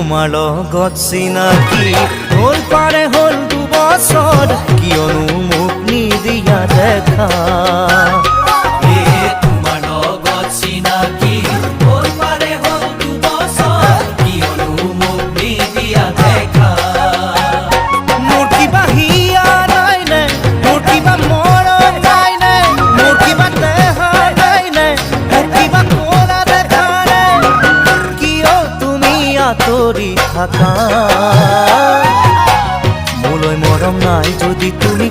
তোমাৰ লগত চিনাকি হ'ল পাৰে হ'ল 2 বছৰ কিয়নো মোক নিদিয়া দেখা তোমাৰ লগত চিনাকি হ'ল পাৰে হ'ল 2 বছৰ কিয়নো মোক নিদিয়া দেখা মোৰ কিবা হিয়া নাই নে মোৰ কিবা মৰম নাই নে মোৰ কিবা দেহা নাই নে মোৰ কিবা ক'লা দেখা নে কিয় তুমি আঁতৰি থাকা মোলৈ মৰম নাই যদি তুমি